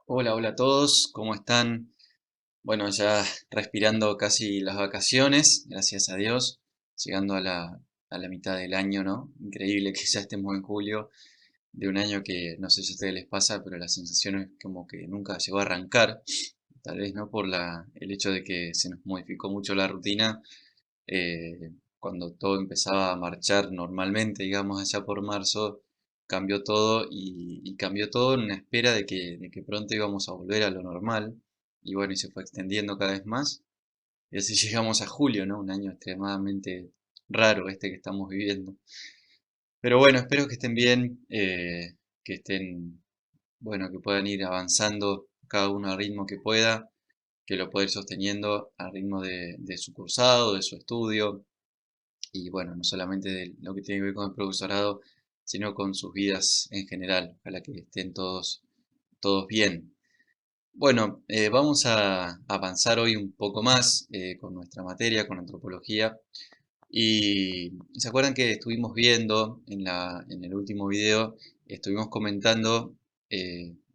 Hola, hola a todos, ¿cómo están? Bueno, ya respirando casi las vacaciones, gracias a Dios, llegando a la mitad del año, ¿no? Increíble que ya estemos en julio de un año que no sé si a ustedes les pasa, pero la sensación es como que nunca llegó a arrancar, tal vez no por el hecho de que se nos modificó mucho la rutina, cuando todo empezaba a marchar normalmente, digamos, allá por marzo, cambió todo y cambió todo en una espera de que pronto íbamos a volver a lo normal. Y bueno, y se fue extendiendo cada vez más. Y así llegamos a julio, ¿no? Un año extremadamente raro este que estamos viviendo. Pero bueno, espero que estén bien, que estén, bueno, que puedan ir avanzando cada uno al ritmo que pueda, que lo pueda ir sosteniendo al ritmo de su cursado, de su estudio y bueno, no solamente de lo que tiene que ver con el profesorado, sino con sus vidas en general. Ojalá que estén todos bien. Bueno, vamos a avanzar hoy un poco más con nuestra materia, con antropología. Y se acuerdan que estuvimos viendo en el último video, estuvimos comentando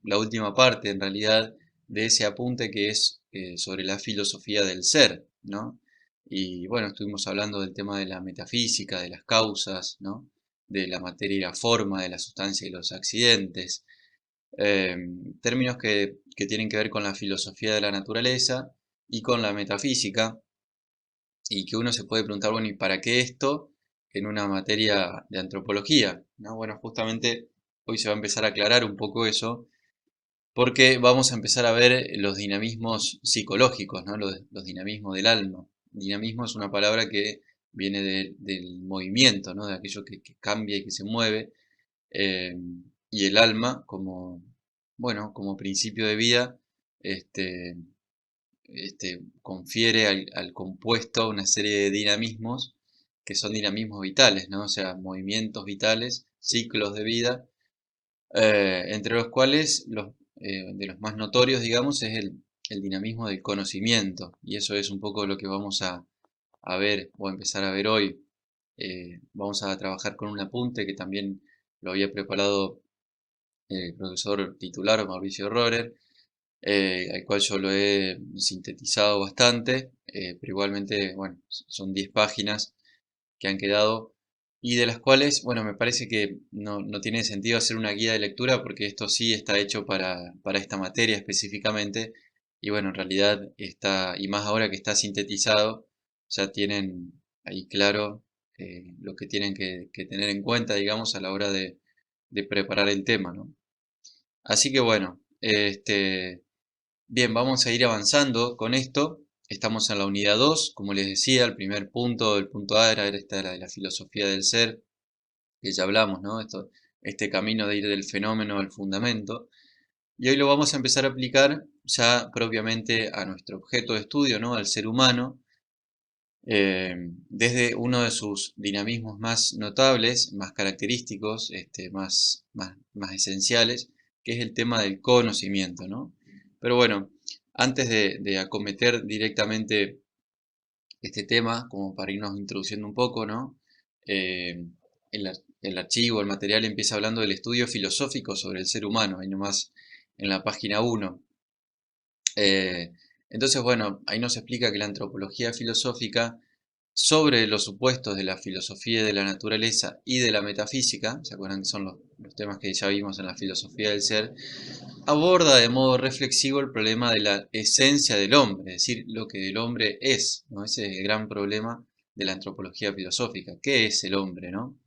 la última parte en realidad de ese apunte que es sobre la filosofía del ser, ¿no? Y bueno, estuvimos hablando del tema de la metafísica, de las causas, ¿no? De la materia y la forma, de la sustancia y los accidentes, eh, términos que tienen que ver con la filosofía de la naturaleza y con la metafísica, y que uno se puede preguntar, bueno, ¿y para qué esto en una materia de antropología? ¿No? Bueno, justamente hoy se va a empezar a aclarar un poco eso, porque vamos a empezar a ver los dinamismos psicológicos, ¿no? Los dinamismos del alma. Dinamismo es una palabra que viene del movimiento, ¿no? De aquello que cambia y que se mueve, eh, y el alma como, bueno, como principio de vida, este, confiere al compuesto una serie de dinamismos que son dinamismos vitales, ¿no? O sea, movimientos vitales, ciclos de vida, entre los cuales de los más notorios, digamos, es el dinamismo del conocimiento. Y eso es un poco lo que vamos a ver o a empezar a ver hoy. Vamos a trabajar con un apunte que también lo había preparado el profesor titular Mauricio Rohrer, al cual yo lo he sintetizado bastante, pero igualmente, bueno, son 10 páginas que han quedado y de las cuales, bueno, me parece que no tiene sentido hacer una guía de lectura porque esto sí está hecho para esta materia específicamente y bueno, en realidad está, y más ahora que está sintetizado, ya tienen ahí claro lo que tienen que tener en cuenta, digamos, a la hora de preparar el tema, ¿no? Así que bueno, bien, vamos a ir avanzando con esto. Estamos en la unidad 2, como les decía, el primer punto, el punto A era esta la de la filosofía del ser, que ya hablamos, ¿no? Este camino de ir del fenómeno al fundamento. Y hoy lo vamos a empezar a aplicar ya propiamente a nuestro objeto de estudio, ¿no? Al ser humano, desde uno de sus dinamismos más notables, más característicos, más esenciales, que es el tema del conocimiento, ¿no? Pero bueno, antes de acometer directamente este tema, como para irnos introduciendo un poco, ¿no? Eh, el archivo, el material empieza hablando del estudio filosófico sobre el ser humano, ahí nomás en la página 1. Eh, entonces, bueno, ahí nos explica que la antropología filosófica sobre los supuestos de la filosofía de la naturaleza y de la metafísica, ¿se acuerdan que son los temas que ya vimos en la filosofía del ser? Aborda de modo reflexivo el problema de la esencia del hombre, es decir, lo que el hombre es, ¿no? Ese es el gran problema de la antropología filosófica. ¿Qué es el hombre, no?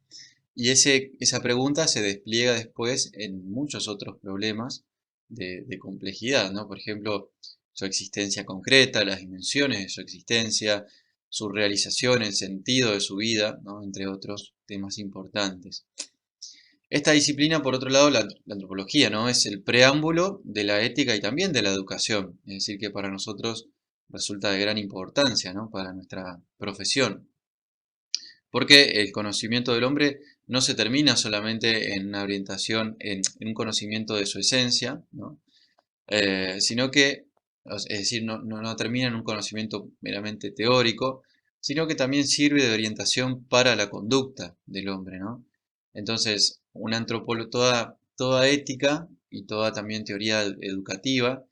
Y esa pregunta se despliega después en muchos otros problemas de complejidad, ¿no? Por ejemplo, su existencia concreta, las dimensiones de su existencia, su realización, el sentido de su vida, ¿no? Entre otros temas importantes. Esta disciplina, por otro lado, la antropología, ¿no? Es el preámbulo de la ética y también de la educación. Es decir, que para nosotros resulta de gran importancia, ¿no? Para nuestra profesión. Porque el conocimiento del hombre no se termina solamente en una orientación, en un conocimiento de su esencia, ¿no? Sino que, es decir, no termina en un conocimiento meramente teórico, sino que también sirve de orientación para la conducta del hombre, ¿no? Entonces, toda ética y toda también teoría educativa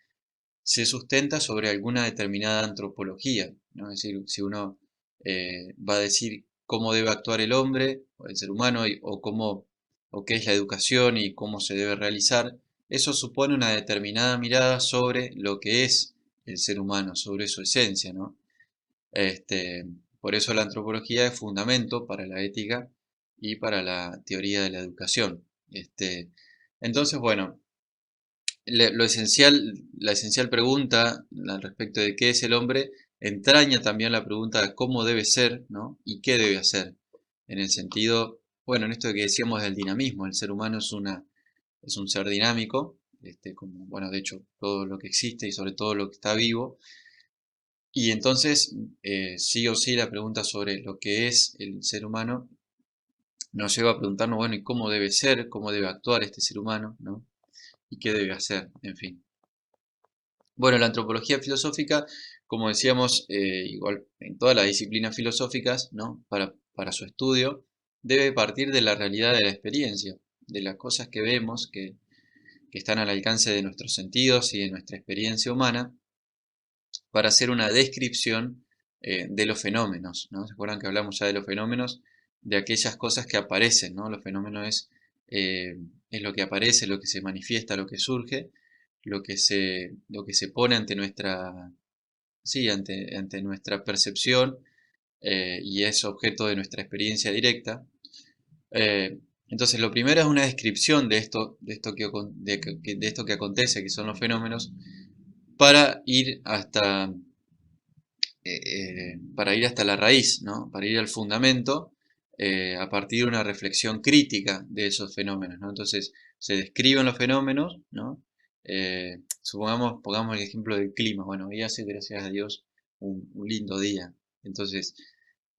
se sustenta sobre alguna determinada antropología, ¿no? Es decir, si uno va a decir cómo debe actuar el hombre o el ser humano o qué es la educación y cómo se debe realizar, eso supone una determinada mirada sobre lo que es el ser humano, sobre su esencia, ¿no? Este, por eso la antropología es fundamento para la ética y para la teoría de la educación. Entonces, bueno, la esencial pregunta al respecto de qué es el hombre entraña también la pregunta de cómo debe ser, ¿no? Y qué debe hacer. En el sentido, bueno, en esto de que decíamos del dinamismo, el ser humano es un ser dinámico, como, bueno, de hecho, todo lo que existe y sobre todo lo que está vivo. Y entonces, sí o sí, la pregunta sobre lo que es el ser humano nos lleva a preguntarnos, bueno, ¿y cómo debe ser? ¿Cómo debe actuar este ser humano? ¿No? ¿Y qué debe hacer? En fin. Bueno, la antropología filosófica, como decíamos, igual en todas las disciplinas filosóficas, ¿no? Para su estudio, debe partir de la realidad de la experiencia, de las cosas que vemos, que están al alcance de nuestros sentidos y de nuestra experiencia humana, para hacer una descripción de los fenómenos, ¿no? ¿Se acuerdan que hablamos ya de los fenómenos? De aquellas cosas que aparecen, ¿no? Los fenómenos es lo que aparece, lo que se manifiesta, lo que surge, lo que se pone ante nuestra, sí, ante nuestra percepción y es objeto de nuestra experiencia directa. Eh, entonces, lo primero es una descripción de esto que acontece, que son los fenómenos, para ir hasta para ir hasta la raíz, ¿no? Para ir al fundamento a partir de una reflexión crítica de esos fenómenos, ¿no? Entonces se describen los fenómenos, ¿no? Pongamos el ejemplo del clima. Bueno, hoy hace, gracias a Dios, un lindo día. Entonces,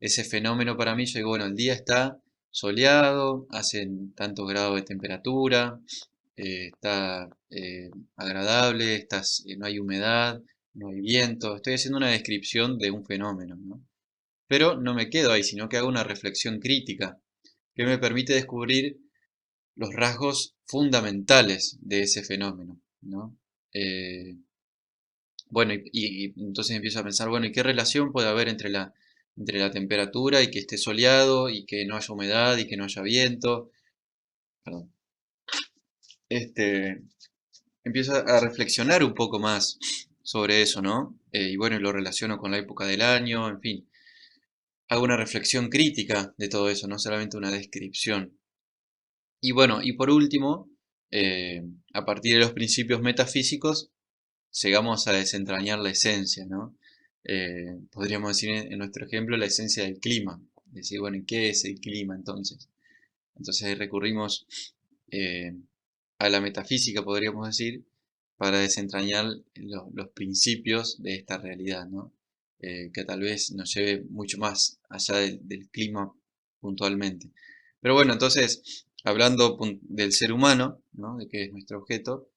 ese fenómeno para mí, yo digo, bueno, el día está soleado, hacen tantos grados de temperatura, está agradable, no hay humedad, no hay viento. Estoy haciendo una descripción de un fenómeno, ¿no? Pero no me quedo ahí, sino que hago una reflexión crítica que me permite descubrir los rasgos fundamentales de ese fenómeno, ¿no? Eh, bueno, y entonces empiezo a pensar, bueno, ¿y qué relación puede haber entre la temperatura y que esté soleado y que no haya humedad y que no haya viento? Perdón. Este, Empiezo a reflexionar un poco más sobre eso, ¿no? Y bueno, y lo relaciono con la época del año, en fin. Hago una reflexión crítica de todo eso, no solamente una descripción. Y bueno, y por último, eh, a partir de los principios metafísicos, llegamos a desentrañar la esencia, ¿no? Podríamos decir en nuestro ejemplo la esencia del clima. Decir, bueno, ¿y qué es el clima entonces? Entonces ahí recurrimos eh, a la metafísica, podríamos decir, para desentrañar los principios de esta realidad, ¿no? Que tal vez nos lleve mucho más allá del clima puntualmente. Pero bueno, entonces, hablando del ser humano, ¿no? De que es nuestro objeto,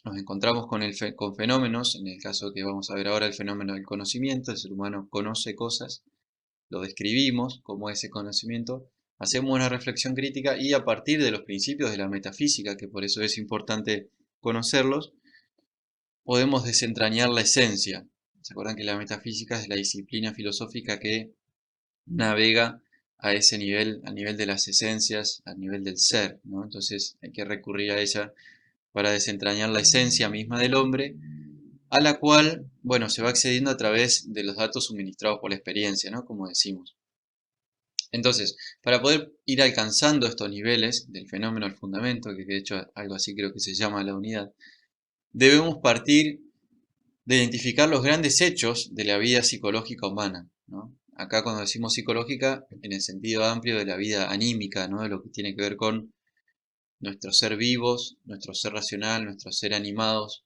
nos encontramos con fenómenos, en el caso que vamos a ver ahora, el fenómeno del conocimiento. El ser humano conoce cosas, lo describimos como ese conocimiento, hacemos una reflexión crítica y a partir de los principios de la metafísica, que por eso es importante conocerlos, podemos desentrañar la esencia. ¿Se acuerdan que la metafísica es la disciplina filosófica que navega a ese nivel, a nivel de las esencias, a nivel del ser, ¿no? Entonces hay que recurrir a ella para desentrañar la esencia misma del hombre, a la cual, bueno, se va accediendo a través de los datos suministrados por la experiencia, ¿no? Como decimos. Entonces, para poder ir alcanzando estos niveles del fenómeno al fundamento, que de hecho algo así creo que se llama la unidad, debemos partir de identificar los grandes hechos de la vida psicológica humana, ¿no? Acá cuando decimos psicológica, en el sentido amplio de la vida anímica, ¿no? De lo que tiene que ver con nuestro ser vivos, nuestro ser racional, nuestro ser animados,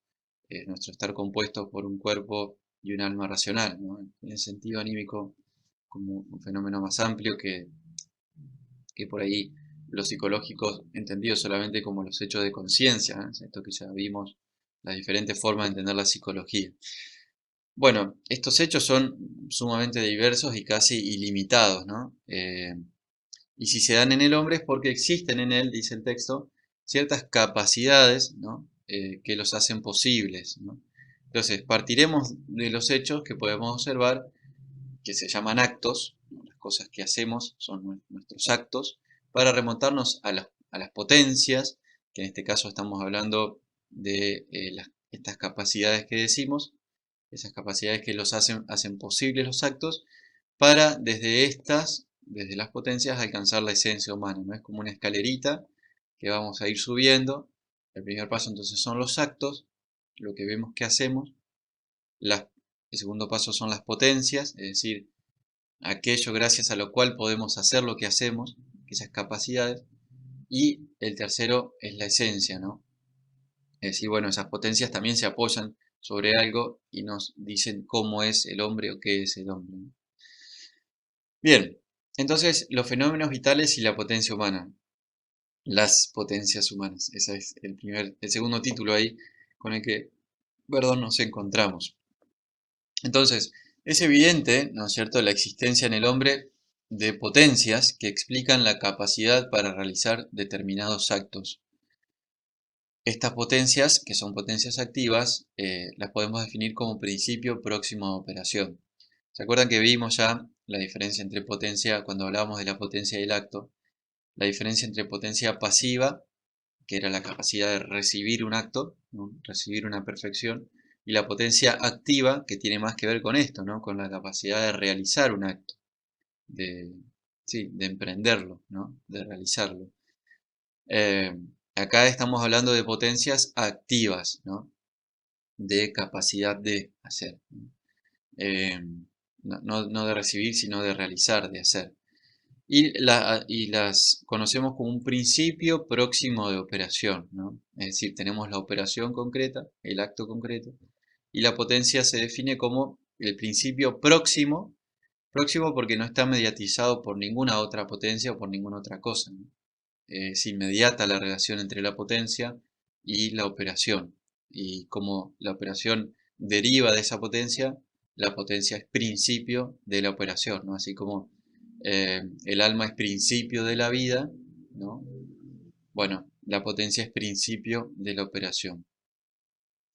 nuestro estar compuesto por un cuerpo y un alma racional, ¿no? En el sentido anímico como un fenómeno más amplio que por ahí los psicológicos entendidos solamente como los hechos de conciencia, ¿eh? Esto que ya vimos, las diferentes formas de entender la psicología. Bueno, estos hechos son sumamente diversos y casi ilimitados, ¿no? Y si se dan en el hombre es porque existen en él, dice el texto, ciertas capacidades, ¿no? que los hacen posibles, ¿no? Entonces, partiremos de los hechos que podemos observar, que se llaman actos, ¿no? Las cosas que hacemos son nuestros actos, para remontarnos a las potencias, que en este caso estamos hablando de estas capacidades que decimos, esas capacidades que hacen posibles los actos, para desde las potencias, alcanzar la esencia humana, ¿no? Es como una escalerita que vamos a ir subiendo. El primer paso entonces son los actos, lo que vemos que hacemos. El segundo paso son las potencias, es decir, aquello gracias a lo cual podemos hacer lo que hacemos, esas capacidades. Y el tercero es la esencia, ¿no? Es decir, bueno, esas potencias también se apoyan sobre algo y nos dicen cómo es el hombre o qué es el hombre, ¿no? Bien, entonces los fenómenos vitales y la potencia humana. Las potencias humanas. Ese es el segundo título ahí con el que, perdón, nos encontramos. Entonces, es evidente, ¿no es cierto?, la existencia en el hombre de potencias que explican la capacidad para realizar determinados actos. Estas potencias, que son potencias activas, las podemos definir como principio próximo a operación. ¿Se acuerdan que vimos ya la diferencia entre potencia, cuando hablábamos de la potencia y el acto? La diferencia entre potencia pasiva, que era la capacidad de recibir un acto, ¿no? Recibir una perfección, y la potencia activa, que tiene más que ver con esto, ¿no? Con la capacidad de realizar un acto, de, sí, de emprenderlo, ¿no? De realizarlo. Eh, Acá estamos hablando de potencias activas, ¿no? De capacidad de hacer, ¿no? Eh, no de recibir, sino de realizar, de hacer. Y las conocemos como un principio próximo de operación, ¿no? Es decir, tenemos la operación concreta, el acto concreto, y la potencia se define como el principio próximo, próximo porque no está mediatizado por ninguna otra potencia o por ninguna otra cosa, ¿no? Es inmediata la relación entre la potencia y la operación. Y como la operación deriva de esa potencia, la potencia es principio de la operación, ¿no? Así como el alma es principio de la vida, ¿no? Bueno, la potencia es principio de la operación.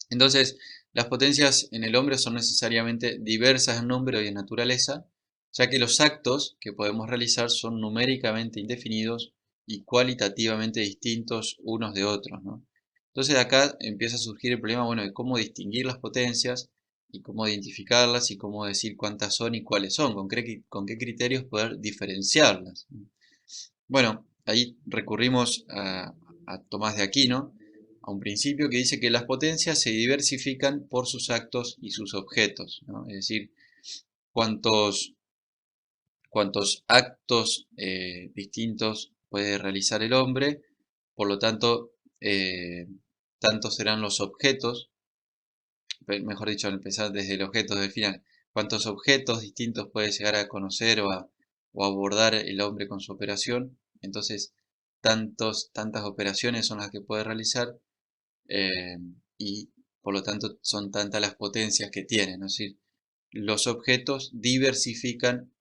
Entonces, las potencias en el hombre son necesariamente diversas en número y en naturaleza, ya que los actos que podemos realizar son numéricamente indefinidos y cualitativamente distintos unos de otros, ¿no? Entonces acá empieza a surgir el problema, bueno, de cómo distinguir las potencias y cómo identificarlas y cómo decir cuántas son y cuáles son, con qué criterios poder diferenciarlas. Bueno, ahí recurrimos a Tomás de Aquino, a un principio que dice que las potencias se diversifican por sus actos y sus objetos, ¿no? Es decir, cuántos, cuántos actos distintos puede realizar el hombre, por lo tanto, tantos serán los objetos, mejor dicho, al empezar desde el objeto del final, cuántos objetos distintos puede llegar a conocer o abordar el hombre con su operación. Entonces, tantas operaciones son las que puede realizar, eh, y por lo tanto son tantas las potencias que tienen. Es decir, los objetos diversifican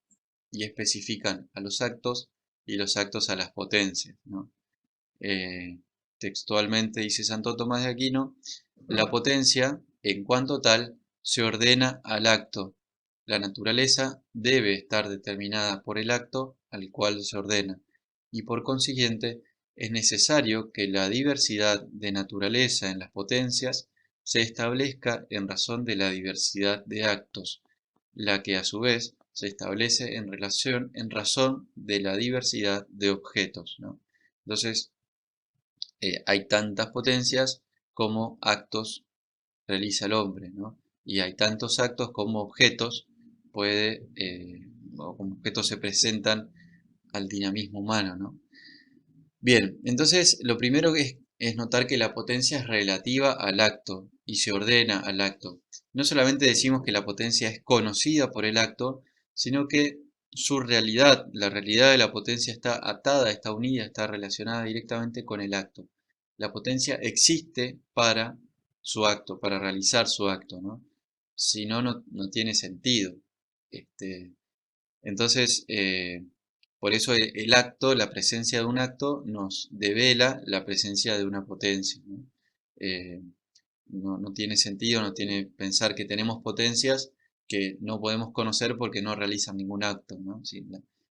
y especifican a los actos y los actos a las potencias, ¿no? Textualmente dice Santo Tomás de Aquino: la potencia, en cuanto tal, se ordena al acto. La naturaleza debe estar determinada por el acto al cual se ordena, y por consiguiente es necesario que la diversidad de naturaleza en las potencias se establezca en razón de la diversidad de actos, la que a su vez se establece en razón de la diversidad de objetos, ¿no? Entonces, hay tantas potencias como actos realiza el hombre, ¿no? Y hay tantos actos como objetos o como objetos se presentan al dinamismo humano, ¿no? Bien, entonces lo primero es notar que la potencia es relativa al acto y se ordena al acto. No solamente decimos que la potencia es conocida por el acto, sino que su realidad, la realidad de la potencia está atada, está unida, está relacionada directamente con el acto. La potencia existe para su acto, para realizar su acto, ¿no? Si no, no tiene sentido. Este, entonces, por eso el acto, la presencia de un acto, nos devela la presencia de una potencia, ¿no? no tiene sentido, no tiene pensar que tenemos potencias que no podemos conocer porque no realizan ningún acto, ¿no?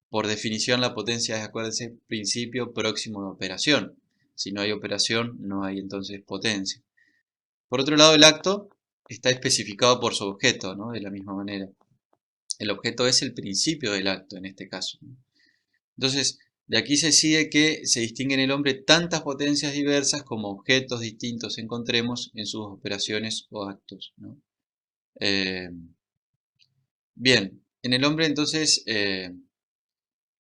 Por definición la potencia es, acuérdense, principio próximo de operación. Si no hay operación, no hay entonces potencia. Por otro lado, el acto está especificado por su objeto, ¿no? De la misma manera. El objeto es el principio del acto en este caso, ¿no? Entonces, de aquí se sigue que se distinguen en el hombre tantas potencias diversas como objetos distintos encontremos en sus operaciones o actos, ¿no? Eh, bien, en el hombre entonces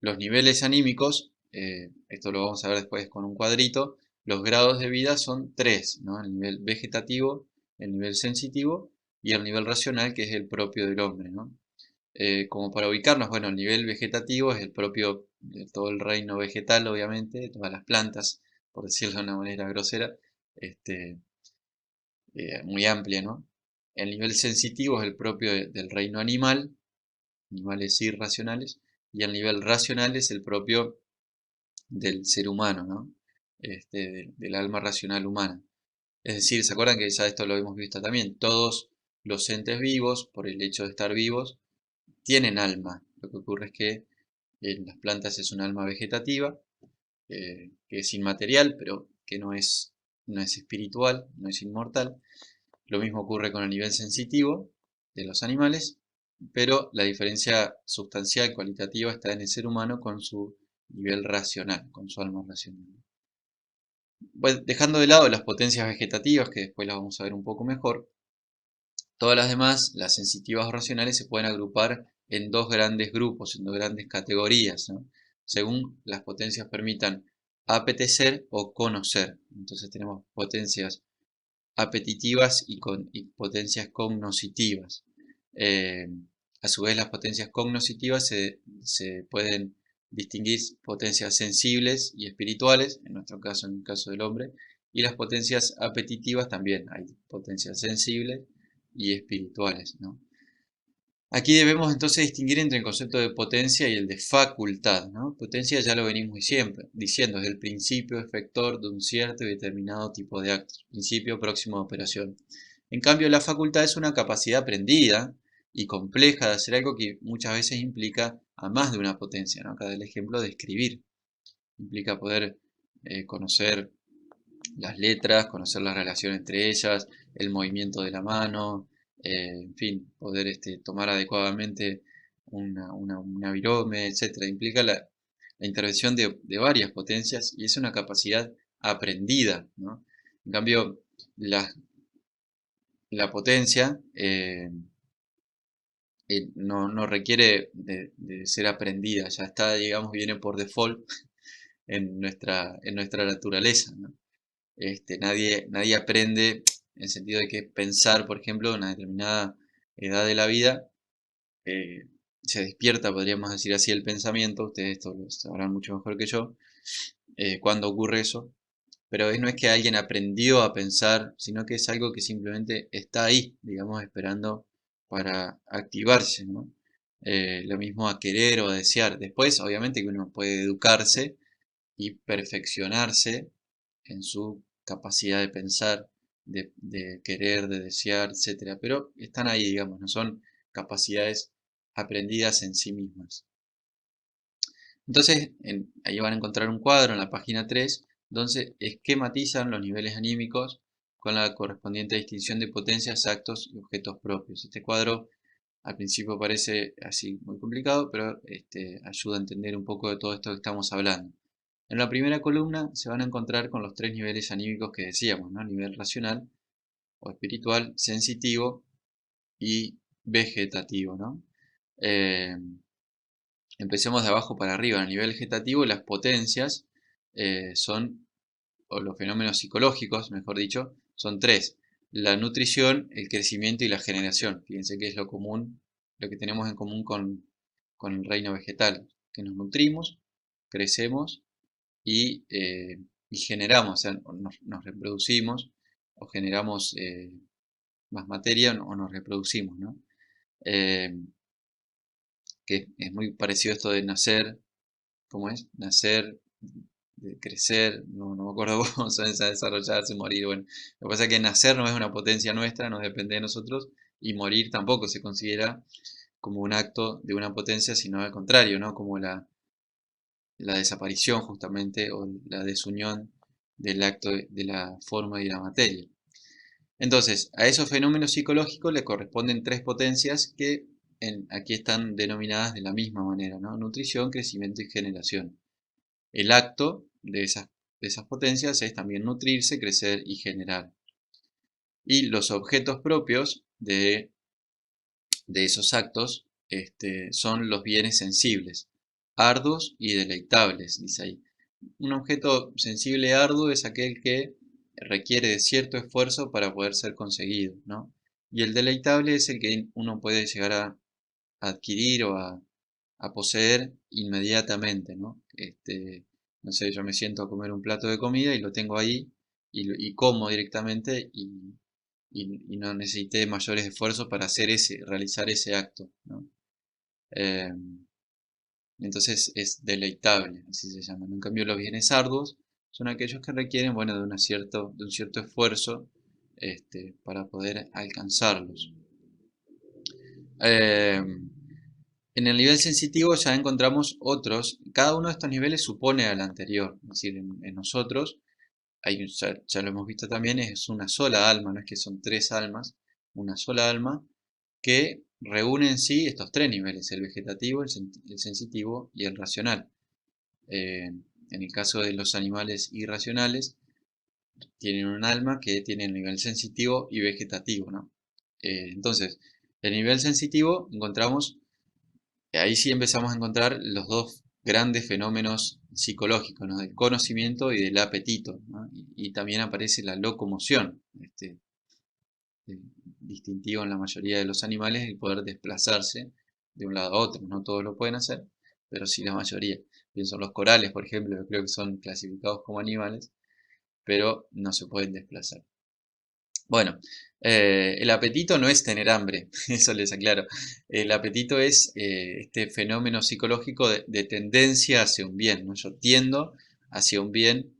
los niveles anímicos, esto lo vamos a ver después con un cuadrito, los grados de vida son tres, ¿no? El nivel vegetativo, el nivel sensitivo y el nivel racional, que es el propio del hombre, ¿no? Como para ubicarnos, bueno, el nivel vegetativo es el propio de todo el reino vegetal, obviamente, de todas las plantas, por decirlo de una manera grosera, este, muy amplia, ¿no? El nivel sensitivo es el propio del reino animal, animales irracionales, y el nivel racional es el propio del ser humano, ¿no? Del alma racional humana. Es decir, ¿se acuerdan que ya esto lo hemos visto también? Todos los entes vivos, por el hecho de estar vivos, tienen alma. Lo que ocurre es que en las plantas es un alma vegetativa, que es inmaterial, pero que no es espiritual, no es inmortal. Lo mismo ocurre con el nivel sensitivo de los animales, pero la diferencia sustancial, cualitativa, está en el ser humano con su nivel racional, con su alma racional. Pues, dejando de lado las potencias vegetativas, que después las vamos a ver un poco mejor, todas las demás, las sensitivas o racionales, se pueden agrupar en dos grandes grupos, en dos grandes categorías, ¿no? Según las potencias permitan apetecer o conocer. Entonces tenemos potencias apetitivas y potencias cognoscitivas. Eh, a su vez, las potencias cognoscitivas se pueden distinguir potencias sensibles y espirituales, en nuestro caso, en el caso del hombre, y las potencias apetitivas también, hay potencias sensibles y espirituales, ¿no? Aquí debemos entonces distinguir entre el concepto de potencia y el de facultad, ¿no? Potencia ya lo venimos diciendo, es el principio efector de un cierto y determinado tipo de actos, principio próximo de operación. En cambio, la facultad es una capacidad aprendida y compleja de hacer algo que muchas veces implica a más de una potencia, ¿no? Acá da el ejemplo de escribir. Implica poder conocer las letras, conocer la relación entre ellas, el movimiento de la mano, en fin, poder tomar adecuadamente una virome, etc. Implica la intervención de varias potencias y es una capacidad aprendida, ¿no? En cambio, la potencia no requiere de ser aprendida, ya está, digamos, viene por default en nuestra naturaleza, ¿no? Nadie aprende en el sentido de que pensar, por ejemplo, en una determinada edad de la vida, eh, se despierta, podríamos decir así, el pensamiento, ustedes esto lo sabrán mucho mejor que yo, cuándo ocurre eso, pero no es que alguien aprendió a pensar, sino que es algo que simplemente está ahí, digamos, esperando para activarse, ¿no? Lo mismo a querer o a desear. Después, obviamente que uno puede educarse y perfeccionarse en su capacidad de pensar, de querer, de desear, etcétera. Pero están ahí, digamos, no son capacidades aprendidas en sí mismas. Entonces, ahí van a encontrar un cuadro en la página 3, donde esquematizan los niveles anímicos con la correspondiente distinción de potencias, actos y objetos propios. Este cuadro al principio parece así muy complicado, pero ayuda a entender un poco de todo esto que estamos hablando. En la primera columna se van a encontrar con los tres niveles anímicos que decíamos, ¿no? Nivel racional o espiritual, sensitivo y vegetativo, ¿no? Eh, Empecemos de abajo para arriba. En el nivel vegetativo, las potencias son, o los fenómenos psicológicos, mejor dicho, son tres. La nutrición, el crecimiento y la generación. Fíjense que es lo común, lo que tenemos en común con el reino vegetal, que nos nutrimos, crecemos y generamos, o sea, nos reproducimos o generamos más materia o nos reproducimos, ¿no? Eh, que es muy parecido a esto de nacer, ¿cómo es? Nacer, de crecer, no me acuerdo cómo son esas, desarrollarse, morir, bueno. Lo que pasa es que nacer no es una potencia nuestra, no depende de nosotros, y morir tampoco se considera como un acto de una potencia, sino al contrario, ¿no? Como la desaparición justamente o la desunión del acto de la forma y la materia. Entonces, a esos fenómenos psicológicos le corresponden tres potencias que aquí están denominadas de la misma manera, ¿no? Nutrición, crecimiento y generación. El acto de esas potencias es también nutrirse, crecer y generar. Y los objetos propios de esos actos son los bienes sensibles, arduos y deleitables, dice ahí. Un objeto sensible arduo es aquel que requiere de cierto esfuerzo para poder ser conseguido, ¿no? Y el deleitable es el que uno puede llegar a adquirir o a poseer inmediatamente, ¿no? No sé, yo me siento a comer un plato de comida y lo tengo ahí y como directamente y no necesité mayores esfuerzos para realizar ese acto, ¿no? Eh, entonces es deleitable, así se llama. En cambio, los bienes arduos son aquellos que requieren, bueno, de un cierto esfuerzo para poder alcanzarlos. Eh, en el nivel sensitivo ya encontramos otros, cada uno de estos niveles supone al anterior, es decir, en nosotros, ya lo hemos visto también, es una sola alma, no es que son tres almas, una sola alma que reúne en sí estos tres niveles, el vegetativo, el sensitivo y el racional. En el caso de los animales irracionales, tienen un alma que tiene el nivel sensitivo y vegetativo, ¿no? Entonces, el nivel sensitivo encontramos, ahí sí empezamos a encontrar los dos grandes fenómenos psicológicos, ¿no? Del conocimiento y del apetito, ¿no? Y también aparece la locomoción, distintivo en la mayoría de los animales, el poder desplazarse de un lado a otro. No todos lo pueden hacer, pero sí la mayoría. Pienso en los corales, por ejemplo, yo creo que son clasificados como animales, pero no se pueden desplazar. Bueno, el apetito no es tener hambre, eso les aclaro. El apetito es este fenómeno psicológico de tendencia hacia un bien, ¿no? Yo tiendo hacia un bien,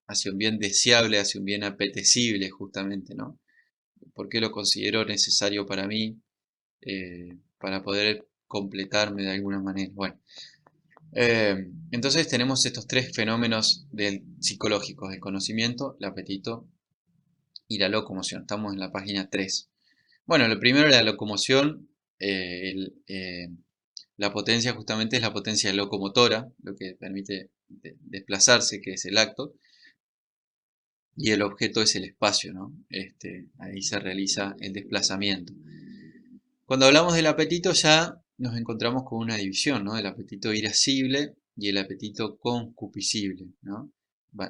hacia un bien deseable, hacia un bien apetecible, justamente, ¿no? Porque lo considero necesario para mí, para poder completarme de alguna manera. Bueno, entonces tenemos estos tres fenómenos psicológicos, el conocimiento, el apetito y la locomoción. Estamos en la página 3. Bueno, lo primero, la locomoción, la potencia justamente es la potencia locomotora, lo que permite desplazarse, que es el acto, y el objeto es el espacio, ¿no? Ahí se realiza el desplazamiento. Cuando hablamos del apetito ya nos encontramos con una división, ¿no? El apetito irascible y el apetito concupiscible, ¿no?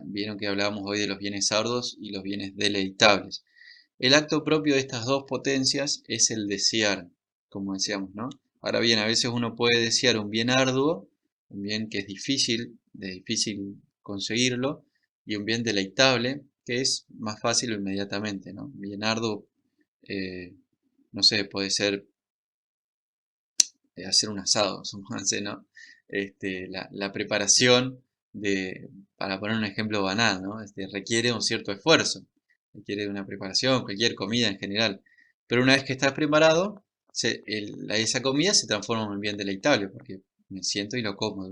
Vieron que hablábamos hoy de los bienes sardos y los bienes deleitables. El acto propio de estas dos potencias es el desear, como decíamos, ¿no? Ahora bien, a veces uno puede desear un bien arduo, un bien que es de difícil conseguirlo, y un bien deleitable, que es más fácil inmediatamente, ¿no? Un bien arduo, eh, no sé, puede ser hacer un asado, supónganse, ¿no? La preparación para poner un ejemplo banal, ¿no? Requiere un cierto esfuerzo, requiere una preparación, cualquier comida en general. Pero una vez que estás preparado, esa comida se transforma en un bien deleitable, porque me siento y lo como.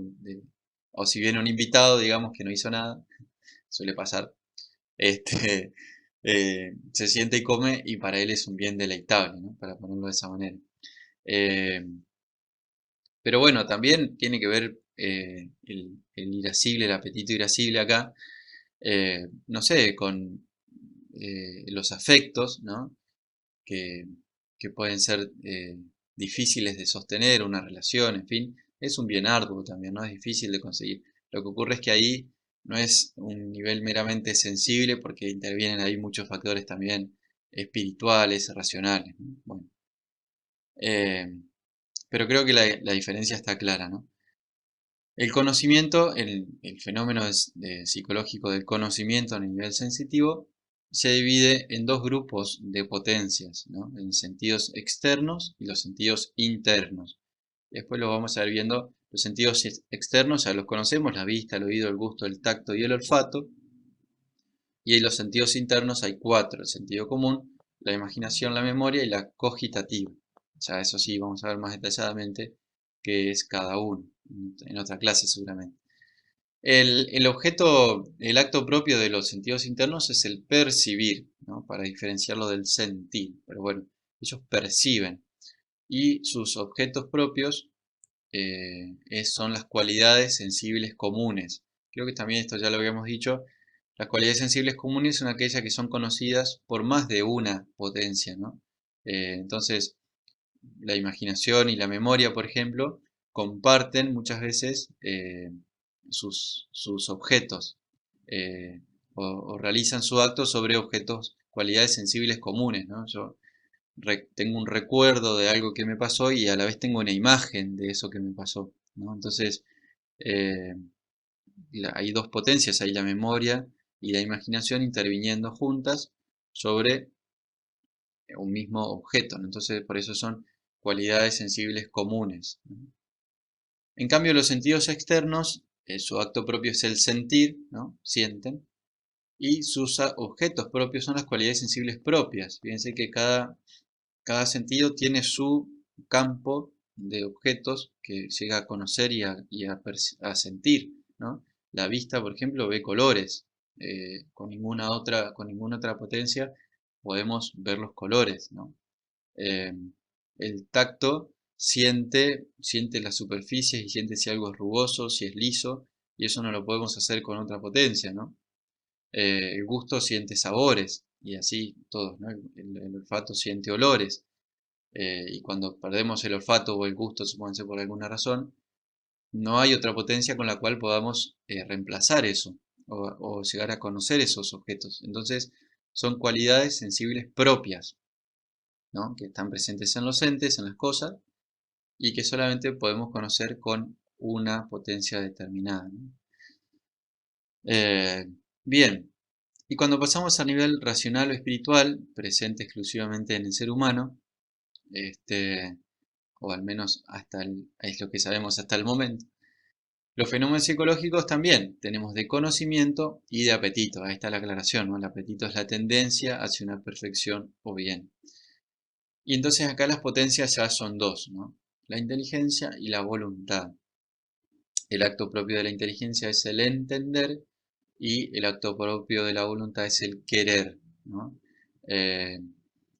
O si viene un invitado, digamos, que no hizo nada, suele pasar, este, se siente y come y para él es un bien deleitable, ¿no? Para ponerlo de esa manera. Eh, pero bueno, también tiene que ver el irascible, el apetito irascible acá, no sé, con los afectos, ¿no? Que, que pueden ser difíciles de sostener, una relación, en fin, es un bien arduo también, ¿no? Es difícil de conseguir. Lo que ocurre es que ahí no es un nivel meramente sensible porque intervienen ahí muchos factores también espirituales, racionales, ¿no? Bueno, eh, pero creo que la diferencia está clara, ¿no? El conocimiento, el fenómeno psicológico del conocimiento a nivel sensitivo, se divide en dos grupos de potencias, ¿no? En sentidos externos y los sentidos internos. Después lo vamos a ir viendo Los sentidos externos ya los conocemos, la vista, el oído, el gusto, el tacto y el olfato. Y en los sentidos internos hay 4, el sentido común, la imaginación, la memoria y la cogitativa. Ya eso sí, vamos a ver más detalladamente qué es cada uno, en otra clase seguramente. El objeto, el acto propio de los sentidos internos es el percibir, ¿no? Para diferenciarlo del sentir. Pero bueno, ellos perciben. Y sus objetos propios son las cualidades sensibles comunes. Creo que también esto ya lo habíamos dicho. Las cualidades sensibles comunes son aquellas que son conocidas por más de una potencia, ¿no? Entonces, la imaginación y la memoria, por ejemplo, comparten muchas veces sus objetos o realizan su acto sobre objetos, cualidades sensibles comunes, ¿no? Yo tengo un recuerdo de algo que me pasó y a la vez tengo una imagen de eso que me pasó, ¿no? Entonces, eh, hay dos potencias, hay la memoria y la imaginación interviniendo juntas sobre un mismo objeto, ¿no? Entonces, por eso son cualidades sensibles comunes, ¿no? En cambio, los sentidos externos, su acto propio es el sentir, ¿no? Sienten, y sus objetos propios son las cualidades sensibles propias. Fíjense que cada sentido tiene su campo de objetos que llega a conocer y a sentir, ¿no? La vista, por ejemplo, ve colores. Con ninguna otra potencia podemos ver los colores, ¿no? Eh, el tacto siente las superficies y siente si algo es rugoso, si es liso, y eso no lo podemos hacer con otra potencia, ¿no? El gusto siente sabores, y así todos, ¿no? El olfato siente olores. Y cuando perdemos el olfato o el gusto, supónganse por alguna razón, no hay otra potencia con la cual podamos reemplazar eso o llegar a conocer esos objetos. Entonces, son cualidades sensibles propias, ¿no? Que están presentes en los entes, en las cosas, y que solamente podemos conocer con una potencia determinada, ¿no? Eh, bien, y cuando pasamos a nivel racional o espiritual, presente exclusivamente en el ser humano, este, o al menos es lo que sabemos hasta el momento. Los fenómenos psicológicos también tenemos de conocimiento y de apetito. Ahí está la aclaración, ¿no? El apetito es la tendencia hacia una perfección o bien. Y entonces acá las potencias ya son dos, ¿no? La inteligencia y la voluntad. El acto propio de la inteligencia es el entender y el acto propio de la voluntad es el querer, ¿no? Eh,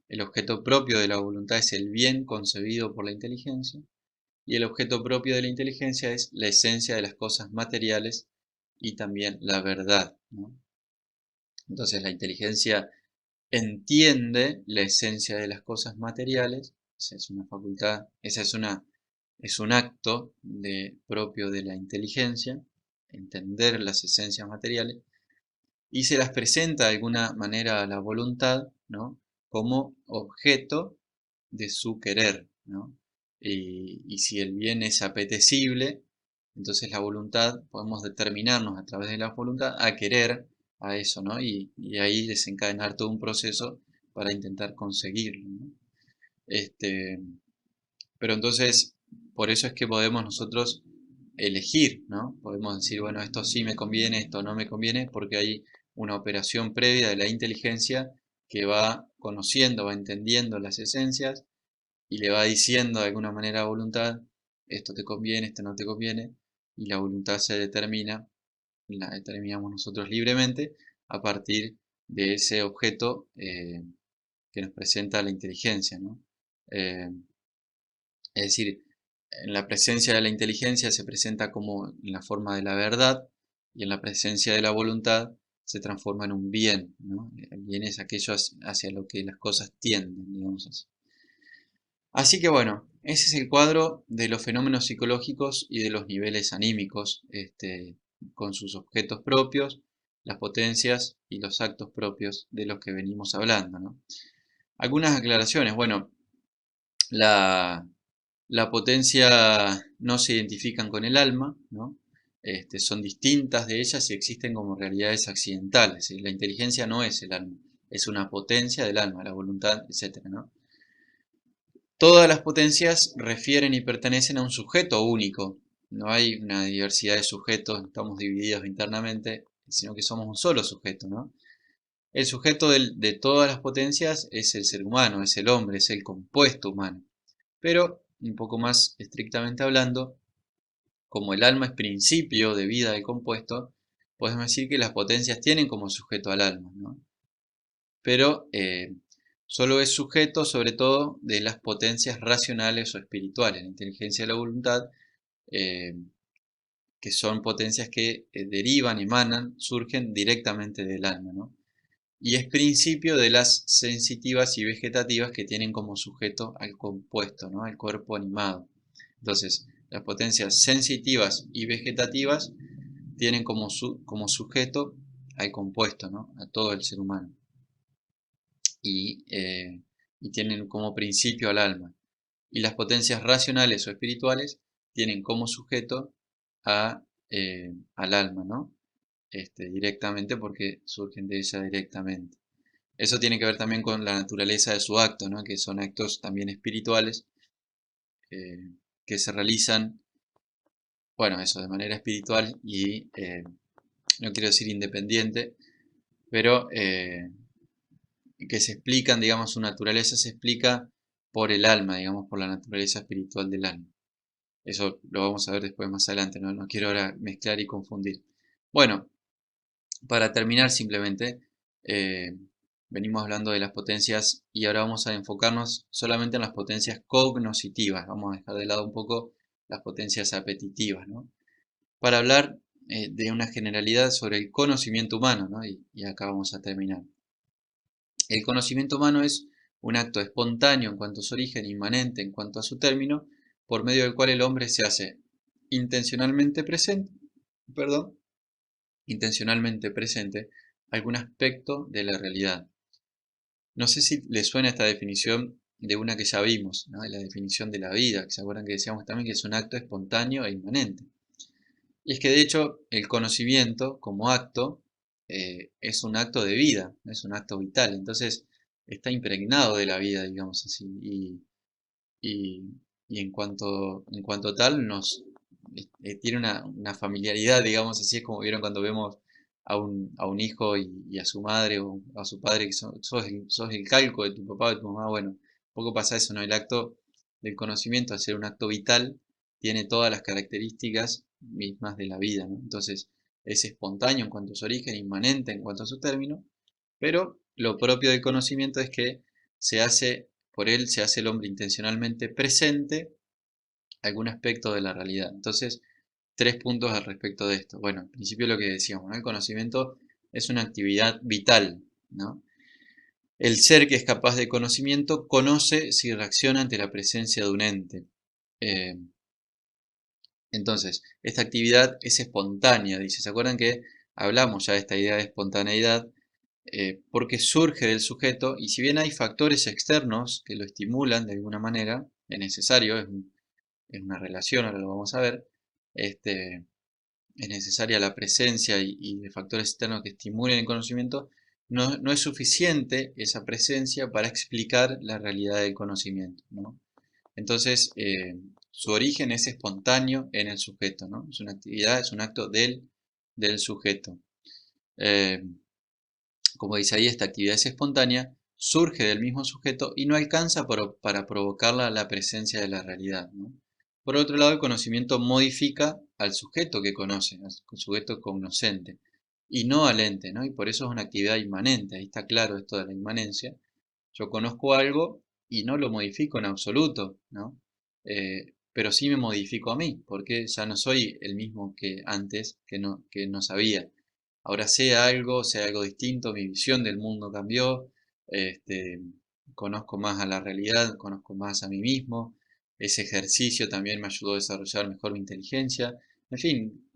el objeto propio de la voluntad es el bien concebido por la inteligencia y el objeto propio de la inteligencia es la esencia de las cosas materiales y también la verdad, ¿no? Entonces la inteligencia entiende la esencia de las cosas materiales, esa es una facultad, es un acto propio de la inteligencia, entender las esencias materiales, y se las presenta de alguna manera a la voluntad, ¿no? Como objeto de su querer, ¿no? Y si el bien es apetecible, entonces la voluntad, podemos determinarnos a través de la voluntad a querer a eso, ¿no? Y ahí desencadenar todo un proceso para intentar conseguirlo, ¿no? Este, pero entonces, por eso es que podemos nosotros elegir, ¿no? Podemos decir, bueno, esto sí me conviene, esto no me conviene, porque hay una operación previa de la inteligencia que va conociendo, va entendiendo las esencias y le va diciendo de alguna manera a voluntad, esto te conviene, esto no te conviene, y la voluntad se determina, la determinamos nosotros libremente a partir de ese objeto que nos presenta la inteligencia, ¿no? Eh, es decir, en la presencia de la inteligencia se presenta como en la forma de la verdad y en la presencia de la voluntad se transforma en un bien, ¿no? El bien es aquello hacia lo que las cosas tienden, digamos así. Así que bueno, ese es el cuadro de los fenómenos psicológicos y de los niveles anímicos, con sus objetos propios, las potencias y los actos propios de los que venimos hablando, ¿no? Algunas aclaraciones. Bueno, la, la potencia no se identifican con el alma, ¿no? Son distintas de ellas y existen como realidades accidentales, ¿sí? La inteligencia no es el alma, es una potencia del alma, la voluntad, etc., ¿no? Todas las potencias refieren y pertenecen a un sujeto único, no hay una diversidad de sujetos, no estamos divididos internamente, sino que somos un solo sujeto, ¿no? El sujeto de todas las potencias es el ser humano, es el hombre, es el compuesto humano. Pero, un poco más estrictamente hablando, como el alma es principio de vida del compuesto, podemos decir que las potencias tienen como sujeto al alma, ¿no? Pero solo es sujeto sobre todo de las potencias racionales o espirituales, la inteligencia y la voluntad, eh, que son potencias que derivan, emanan, surgen directamente del alma, ¿no? Y es principio de las sensitivas y vegetativas que tienen como sujeto al compuesto, ¿no? Al cuerpo animado. Entonces, las potencias sensitivas y vegetativas tienen como sujeto al compuesto, ¿no? A todo el ser humano. Y tienen como principio al alma. Y las potencias racionales o espirituales tienen como sujeto al alma, ¿no? Directamente porque surgen de ella directamente. Eso tiene que ver también con la naturaleza de su acto, ¿no? Que son actos también espirituales eh, que se realizan, bueno, eso, de manera espiritual y no quiero decir independiente, pero que se explican, digamos, su naturaleza se explica por el alma, digamos, por la naturaleza espiritual del alma. Eso lo vamos a ver después más adelante, no quiero ahora mezclar y confundir. Bueno, para terminar simplemente, eh, venimos hablando de las potencias y ahora vamos a enfocarnos solamente en las potencias cognoscitivas. Vamos a dejar de lado un poco las potencias apetitivas, ¿no? Para hablar de una generalidad sobre el conocimiento humano, ¿no? Y acá vamos a terminar. El conocimiento humano es un acto espontáneo en cuanto a su origen, inmanente en cuanto a su término, por medio del cual el hombre se hace intencionalmente presente, perdón, intencionalmente presente algún aspecto de la realidad. No sé si les suena esta definición de una que ya vimos, ¿no? De la definición de la vida, que se acuerdan que decíamos también que es un acto espontáneo e inmanente. Y es que de hecho el conocimiento como acto es un acto de vida, es un acto vital, entonces está impregnado de la vida, digamos así, y, y en cuanto tal tiene una familiaridad, digamos así, es como vieron cuando vemos a un hijo y a su madre o a su padre, que sos el calco de tu papá o de tu mamá, bueno, un poco pasa eso, ¿no? El acto del conocimiento, al ser un acto vital, tiene todas las características mismas de la vida, ¿no? Entonces es espontáneo en cuanto a su origen, inmanente en cuanto a su término, pero lo propio del conocimiento es que por él se hace el hombre intencionalmente presente algún aspecto de la realidad. Entonces, 3 puntos al respecto de esto. Bueno, en principio lo que decíamos, ¿no? El conocimiento es una actividad vital, ¿no? El ser que es capaz de conocimiento conoce si reacciona ante la presencia de un ente. Eh, entonces, esta actividad es espontánea, dice. ¿Se acuerdan que hablamos ya de esta idea de espontaneidad? Porque surge del sujeto y si bien hay factores externos que lo estimulan de alguna manera, es necesario, es una relación, ahora lo vamos a ver, este, es necesaria la presencia y de factores externos que estimulen el conocimiento, no es suficiente esa presencia para explicar la realidad del conocimiento, ¿no? Entonces, su origen es espontáneo en el sujeto, ¿no? Es una actividad, es un acto del sujeto. Eh, Como dice ahí, esta actividad es espontánea, surge del mismo sujeto y no alcanza para provocarla la presencia de la realidad, ¿no? Por otro lado, el conocimiento modifica al sujeto que conoce, al sujeto cognoscente, y no al ente, ¿no? Y por eso es una actividad inmanente. Ahí está claro esto de la inmanencia. Yo conozco algo y no lo modifico en absoluto, ¿no? Pero sí me modifico a mí, porque ya no soy el mismo que antes, que no sabía. Ahora sé algo distinto, mi visión del mundo cambió, este, conozco más a la realidad, conozco más a mí mismo, ese ejercicio también me ayudó a desarrollar mejor mi inteligencia, en fin,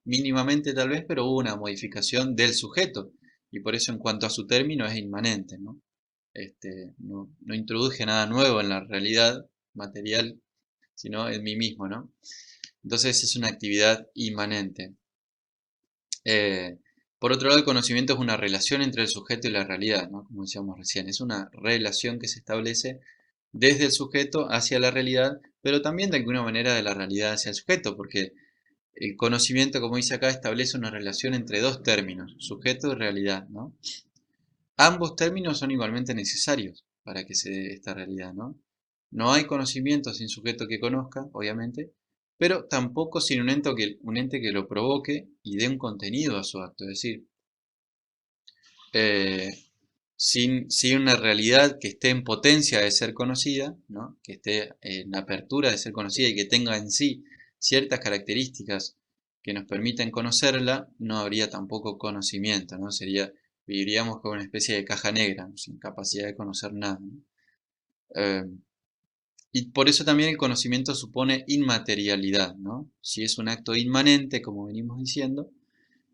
mínimamente tal vez, pero hubo una modificación del sujeto, y por eso en cuanto a su término es inmanente, ¿no? No introduje nada nuevo en la realidad material, sino en mí mismo, ¿no? Entonces es una actividad inmanente. Eh, por otro lado, el conocimiento es una relación entre el sujeto y la realidad, ¿no? Como decíamos recién, es una relación que se establece desde el sujeto hacia la realidad, pero también de alguna manera de la realidad hacia el sujeto, porque El conocimiento, como dice acá, establece una relación entre dos términos, sujeto y realidad, ¿no? Ambos términos son igualmente necesarios para que se dé esta realidad, ¿no? No hay conocimiento sin sujeto que conozca, obviamente, pero tampoco sin un ente que lo provoque y dé un contenido a su acto. Es decir, eh, sin una realidad que esté en potencia de ser conocida, ¿no? Que esté en apertura de ser conocida y que tenga en sí ciertas características que nos permiten conocerla, no habría tampoco conocimiento, ¿no? Viviríamos como una especie de caja negra, sin capacidad de conocer nada, ¿no? Eh, y por eso también el conocimiento supone inmaterialidad, ¿no? Si es un acto inmanente, como venimos diciendo,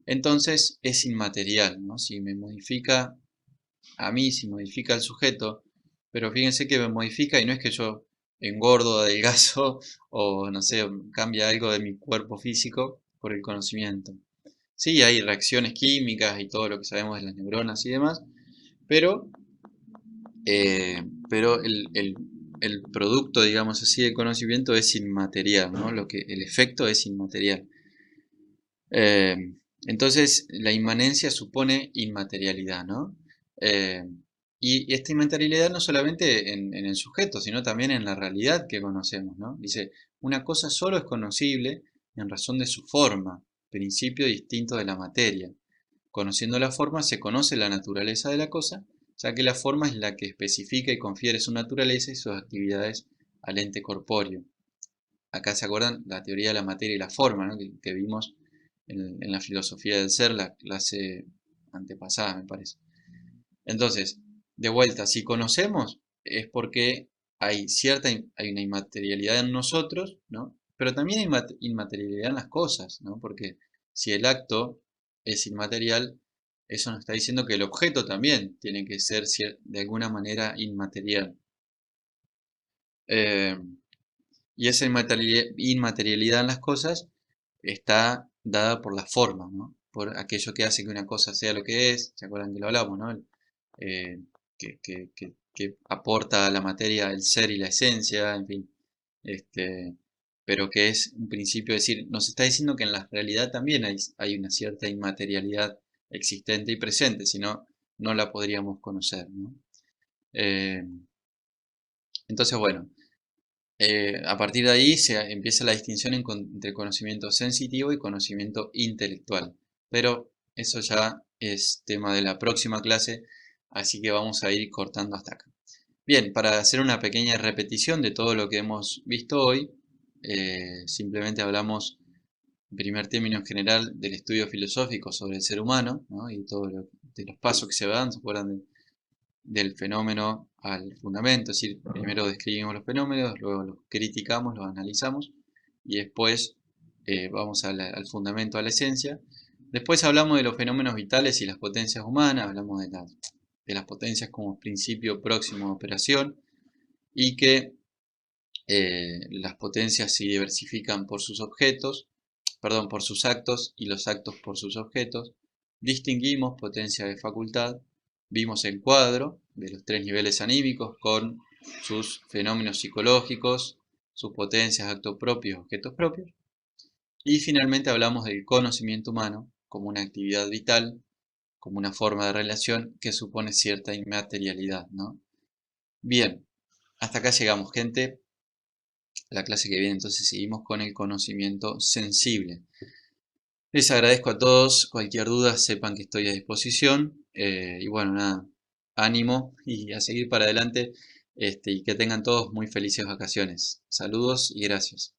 entonces es inmaterial, ¿no? Si me modifica a mí, si modifica al sujeto, pero fíjense que me modifica y no es que yo engordo, adelgazo o no sé, cambia algo de mi cuerpo físico por el conocimiento. Sí, hay reacciones químicas y todo lo que sabemos de las neuronas y demás, pero, pero el producto, digamos así, de conocimiento es inmaterial, ¿no? El efecto es inmaterial. Eh, entonces, la inmanencia supone inmaterialidad, ¿no? Eh, y esta inmaterialidad no solamente en el sujeto, sino también en la realidad que conocemos, ¿no? Dice, una cosa solo es conocible en razón de su forma, principio distinto de la materia. Conociendo la forma se conoce la naturaleza de la cosa, ya que la forma es la que especifica y confiere su naturaleza y sus actividades al ente corpóreo. Acá se acuerdan la teoría de la materia y la forma, ¿no? que vimos en la filosofía del ser, la clase antepasada, me parece. Entonces, de vuelta, si conocemos es porque hay una inmaterialidad en nosotros, ¿no? Pero también hay inmaterialidad en las cosas, ¿no? Porque si el acto es inmaterial, eso nos está diciendo que el objeto también tiene que ser de alguna manera inmaterial. Eh, y esa inmaterialidad en las cosas está dada por la forma, ¿no? Por aquello que hace que una cosa sea lo que es. ¿Se acuerdan que lo hablamos, no? Que aporta a la materia el ser y la esencia, en fin. Este, pero que es un principio, es decir, nos está diciendo que en la realidad también hay una cierta inmaterialidad existente y presente, si no, no la podríamos conocer, ¿no? Eh, entonces, bueno, a partir de ahí se empieza la distinción entre conocimiento sensitivo y conocimiento intelectual. Pero eso ya es tema de la próxima clase, así que vamos a ir cortando hasta acá. Bien, para hacer una pequeña repetición de todo lo que hemos visto hoy, simplemente hablamos en primer término en general del estudio filosófico sobre el ser humano, ¿no? Y de los pasos que se dan, ¿se acuerdan del fenómeno al fundamento? Es decir, primero describimos los fenómenos, luego los criticamos, los analizamos y después vamos al fundamento, a la esencia. Después hablamos de los fenómenos vitales y las potencias humanas, hablamos de las potencias como principio próximo de operación y que las potencias se diversifican por sus objetos, perdón, por sus actos y los actos por sus objetos. Distinguimos potencia de facultad, vimos el cuadro de los tres niveles anímicos con sus fenómenos psicológicos, sus potencias, actos propios, objetos propios. Y finalmente hablamos del conocimiento humano como una actividad vital, como una forma de relación que supone cierta inmaterialidad, ¿no? Bien, hasta acá llegamos, gente. La clase que viene entonces seguimos con el conocimiento sensible. Les agradezco a todos, cualquier duda sepan que estoy a disposición y bueno, nada, ánimo y a seguir para adelante y que tengan todos muy felices vacaciones. Saludos y gracias.